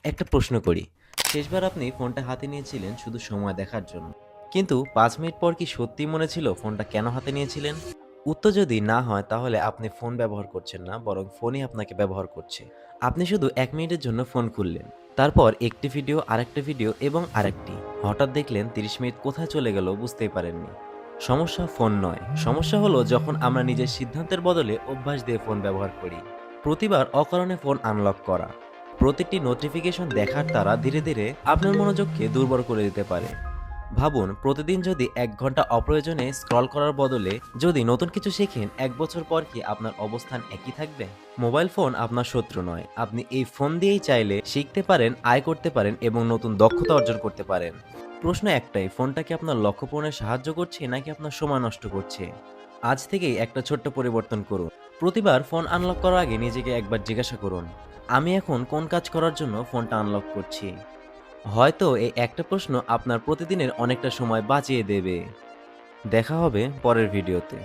একটা প্রশ্ন করি, শেষবার আপনি ফোনটা হাতে নিয়েছিলেন শুধু সময় দেখার জন্য, কিন্তু 5 মিনিট পর কি সত্যিই মনে ছিল ফোনটা কেন হাতে নিয়েছিলেন? উত্তর যদি না হয় তাহলে আপনি ফোন ব্যবহার করছেন না, বরং ফোনই আপনাকে ব্যবহার করছে। আপনি শুধু 1 মিনিটের জন্য ফোন খুললেন, তারপর একটি ভিডিও, আরেকটি ভিডিও এবং আরেকটি, হঠাৎ দেখলেন 30 মিনিট কোথায় চলে গেল বুঝতেই পারেননি। সমস্যা ফোন নয়, সমস্যা হলো যখন আমরা নিজের সিদ্ধান্তের বদলে অভ্যাস দিয়ে ফোন ব্যবহার করি। প্রতিবার অকারণে ফোন আনলক করা, প্রতিটি নোটিফিকেশন দেখার তাড়া ধীরে ধীরে আপনার মনোযোগকে দুর্বল করে দিতে পারে। ভাবুন, প্রতিদিন যদি 1 ঘন্টা অপ্রয়োজনে স্ক্রল করার বদলে যদি নতুন কিছু শেখেন, 1 বছর পর কি আপনার অবস্থান একই থাকবে? মোবাইল ফোন আপনার শত্রু নয়, আপনি এই ফোন দিয়েই চাইলে শিখতে পারেন, আয় করতে পারেন এবং নতুন দক্ষতা অর্জন করতে পারেন। প্রশ্ন একটাই, ফোনটা কি আপনার লক্ষ্য পূরণে সাহায্য করছে নাকি আপনার সময় নষ্ট করছে? আজ থেকেই একটা ছোট্ট পরিবর্তন করুন। প্রতিবার ফোন আনলক করার আগে নিজেকে একবার জিজ্ঞাসা করুন, আমি এখন কোন কাজ করার জন্য ফোনটা আনলক করছি? হয়তো এই একটা প্রশ্ন আপনার প্রতিদিনের অনেকটা সময় বাঁচিয়ে দেবে। দেখা হবে পরের ভিডিওতে।